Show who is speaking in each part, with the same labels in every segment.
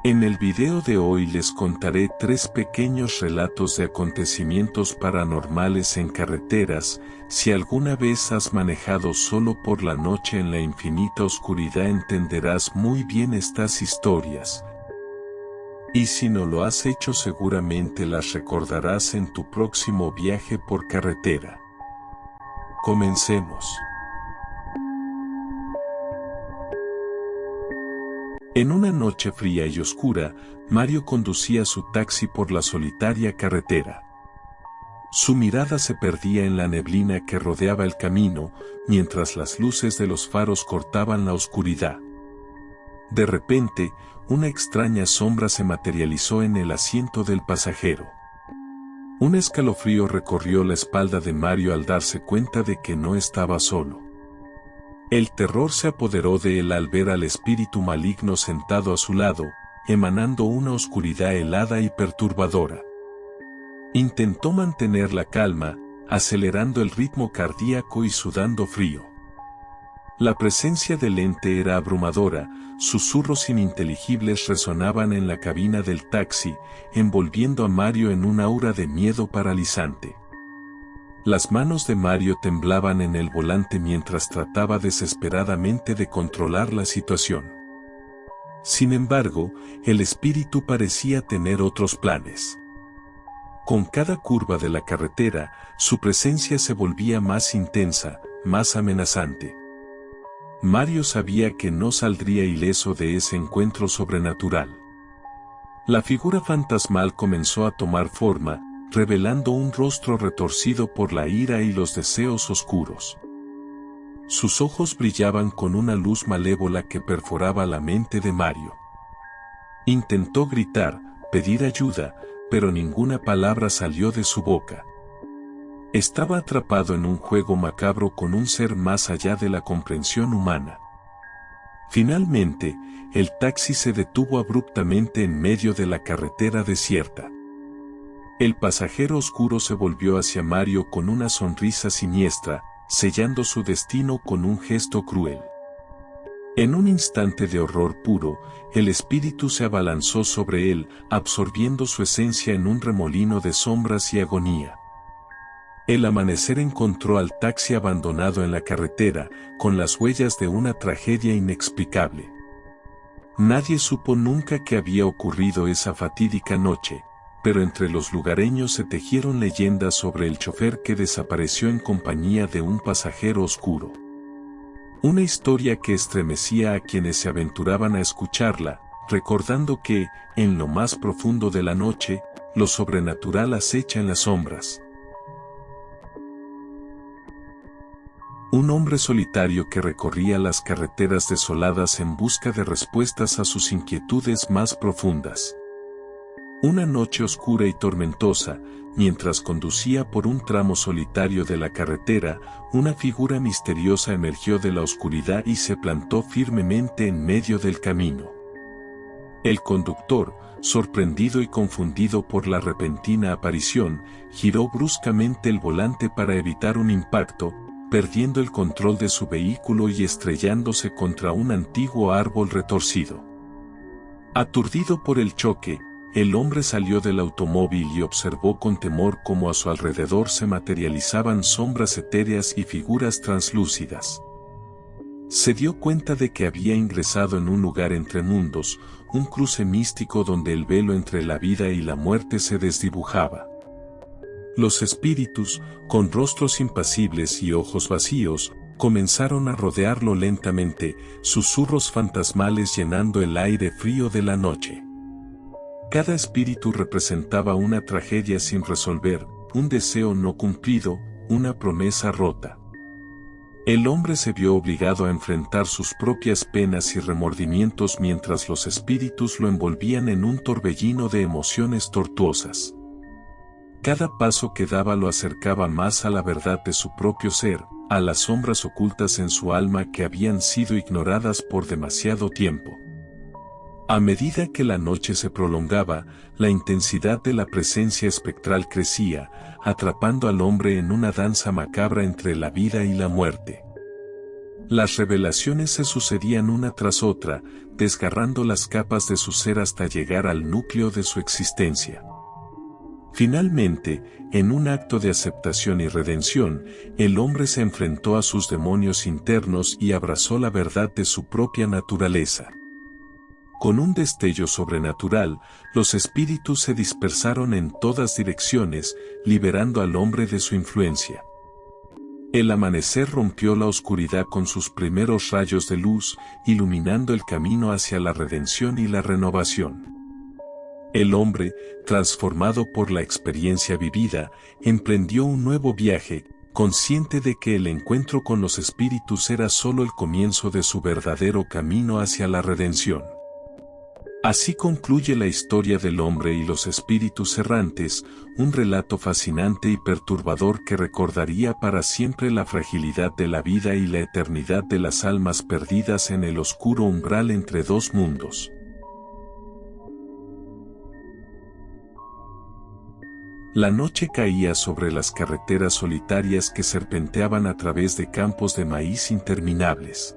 Speaker 1: En el video de hoy les contaré 3 pequeños relatos de acontecimientos paranormales en carreteras. Si alguna vez has manejado solo por la noche en la infinita oscuridad entenderás muy bien estas historias. Y si no lo has hecho seguramente las recordarás en tu próximo viaje por carretera. Comencemos. En una noche fría y oscura, Mario conducía su taxi por la solitaria carretera. Su mirada se perdía en la neblina que rodeaba el camino, mientras las luces de los faros cortaban la oscuridad. De repente, una extraña sombra se materializó en el asiento del pasajero. Un escalofrío recorrió la espalda de Mario al darse cuenta de que no estaba solo. El terror se apoderó de él al ver al espíritu maligno sentado a su lado, emanando una oscuridad helada y perturbadora. Intentó mantener la calma, acelerando el ritmo cardíaco y sudando frío. La presencia del ente era abrumadora, susurros ininteligibles resonaban en la cabina del taxi, envolviendo a Mario en un aura de miedo paralizante. Las manos de Mario temblaban en el volante mientras trataba desesperadamente de controlar la situación. Sin embargo, el espíritu parecía tener otros planes. Con cada curva de la carretera, su presencia se volvía más intensa, más amenazante. Mario sabía que no saldría ileso de ese encuentro sobrenatural. La figura fantasmal comenzó a tomar forma, revelando un rostro retorcido por la ira y los deseos oscuros. Sus ojos brillaban con una luz malévola que perforaba la mente de Mario. Intentó gritar, pedir ayuda, pero ninguna palabra salió de su boca. Estaba atrapado en un juego macabro con un ser más allá de la comprensión humana. Finalmente, el taxi se detuvo abruptamente en medio de la carretera desierta. El pasajero oscuro se volvió hacia Mario con una sonrisa siniestra, sellando su destino con un gesto cruel. En un instante de horror puro, el espíritu se abalanzó sobre él, absorbiendo su esencia en un remolino de sombras y agonía. El amanecer encontró al taxi abandonado en la carretera, con las huellas de una tragedia inexplicable. Nadie supo nunca qué había ocurrido esa fatídica noche, pero entre los lugareños se tejieron leyendas sobre el chofer que desapareció en compañía de un pasajero oscuro. Una historia que estremecía a quienes se aventuraban a escucharla, recordando que, en lo más profundo de la noche, lo sobrenatural acecha en las sombras. Un hombre solitario que recorría las carreteras desoladas en busca de respuestas a sus inquietudes más profundas. Una noche oscura y tormentosa, mientras conducía por un tramo solitario de la carretera, una figura misteriosa emergió de la oscuridad y se plantó firmemente en medio del camino. El conductor, sorprendido y confundido por la repentina aparición, giró bruscamente el volante para evitar un impacto, perdiendo el control de su vehículo y estrellándose contra un antiguo árbol retorcido. Aturdido por el choque, el hombre salió del automóvil y observó con temor cómo a su alrededor se materializaban sombras etéreas y figuras translúcidas. Se dio cuenta de que había ingresado en un lugar entre mundos, un cruce místico donde el velo entre la vida y la muerte se desdibujaba. Los espíritus, con rostros impasibles y ojos vacíos, comenzaron a rodearlo lentamente, susurros fantasmales llenando el aire frío de la noche. Cada espíritu representaba una tragedia sin resolver, un deseo no cumplido, una promesa rota. El hombre se vio obligado a enfrentar sus propias penas y remordimientos mientras los espíritus lo envolvían en un torbellino de emociones tortuosas. Cada paso que daba lo acercaba más a la verdad de su propio ser, a las sombras ocultas en su alma que habían sido ignoradas por demasiado tiempo. A medida que la noche se prolongaba, la intensidad de la presencia espectral crecía, atrapando al hombre en una danza macabra entre la vida y la muerte. Las revelaciones se sucedían una tras otra, desgarrando las capas de su ser hasta llegar al núcleo de su existencia. Finalmente, en un acto de aceptación y redención, el hombre se enfrentó a sus demonios internos y abrazó la verdad de su propia naturaleza. Con un destello sobrenatural, los espíritus se dispersaron en todas direcciones, liberando al hombre de su influencia. El amanecer rompió la oscuridad con sus primeros rayos de luz, iluminando el camino hacia la redención y la renovación. El hombre, transformado por la experiencia vivida, emprendió un nuevo viaje, consciente de que el encuentro con los espíritus era solo el comienzo de su verdadero camino hacia la redención. Así concluye la historia del hombre y los espíritus errantes, un relato fascinante y perturbador que recordaría para siempre la fragilidad de la vida y la eternidad de las almas perdidas en el oscuro umbral entre dos mundos. La noche caía sobre las carreteras solitarias que serpenteaban a través de campos de maíz interminables.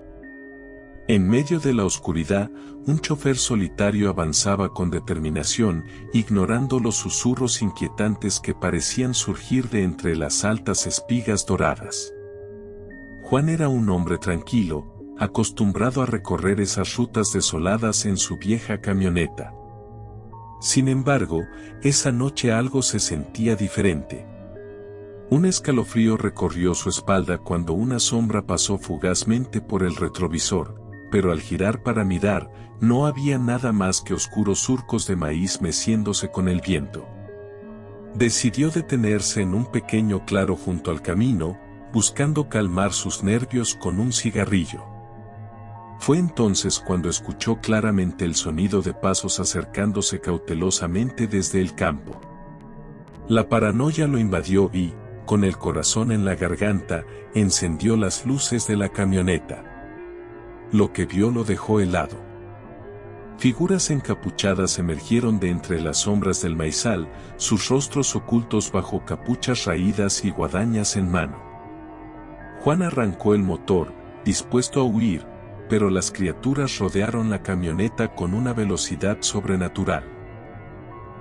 Speaker 1: En medio de la oscuridad, un chofer solitario avanzaba con determinación, ignorando los susurros inquietantes que parecían surgir de entre las altas espigas doradas. Juan era un hombre tranquilo, acostumbrado a recorrer esas rutas desoladas en su vieja camioneta. Sin embargo, esa noche algo se sentía diferente. Un escalofrío recorrió su espalda cuando una sombra pasó fugazmente por el retrovisor, pero al girar para mirar, no había nada más que oscuros surcos de maíz meciéndose con el viento. Decidió detenerse en un pequeño claro junto al camino, buscando calmar sus nervios con un cigarrillo. Fue entonces cuando escuchó claramente el sonido de pasos acercándose cautelosamente desde el campo. La paranoia lo invadió y, con el corazón en la garganta, encendió las luces de la camioneta. Lo que vio lo dejó helado. Figuras encapuchadas emergieron de entre las sombras del maizal, sus rostros ocultos bajo capuchas raídas y guadañas en mano. Juan arrancó el motor, dispuesto a huir, pero las criaturas rodearon la camioneta con una velocidad sobrenatural.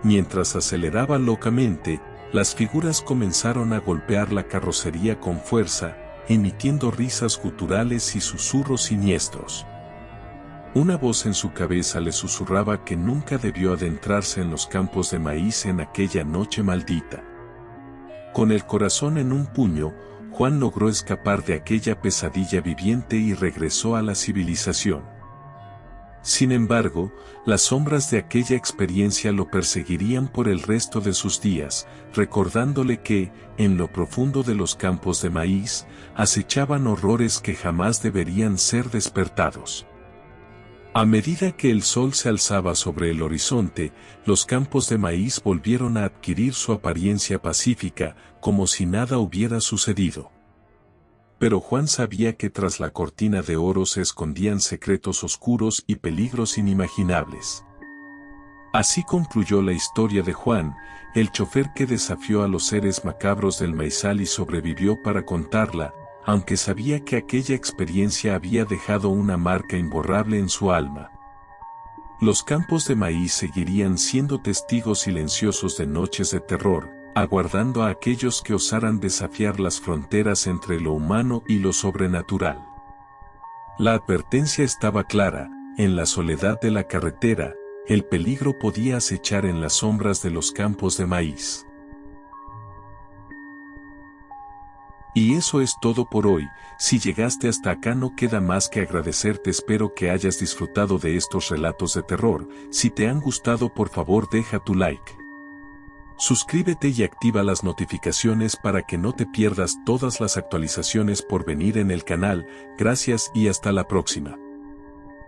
Speaker 1: Mientras aceleraba locamente, las figuras comenzaron a golpear la carrocería con fuerza, emitiendo risas guturales y susurros siniestros. Una voz en su cabeza le susurraba que nunca debió adentrarse en los campos de maíz en aquella noche maldita. Con el corazón en un puño, Juan logró escapar de aquella pesadilla viviente y regresó a la civilización. Sin embargo, las sombras de aquella experiencia lo perseguirían por el resto de sus días, recordándole que, en lo profundo de los campos de maíz, acechaban horrores que jamás deberían ser despertados. A medida que el sol se alzaba sobre el horizonte, los campos de maíz volvieron a adquirir su apariencia pacífica, como si nada hubiera sucedido. Pero Juan sabía que tras la cortina de oro se escondían secretos oscuros y peligros inimaginables. Así concluyó la historia de Juan, el chofer que desafió a los seres macabros del maizal y sobrevivió para contarla, aunque sabía que aquella experiencia había dejado una marca imborrable en su alma. Los campos de maíz seguirían siendo testigos silenciosos de noches de terror, aguardando a aquellos que osaran desafiar las fronteras entre lo humano y lo sobrenatural. La advertencia estaba clara: en la soledad de la carretera, el peligro podía acechar en las sombras de los campos de maíz. Y eso es todo por hoy. Si llegaste hasta acá no queda más que agradecerte. Espero que hayas disfrutado de estos relatos de terror. Si te han gustado, por favor deja tu like. Suscríbete y activa las notificaciones para que no te pierdas todas las actualizaciones por venir en el canal. Gracias y hasta la próxima.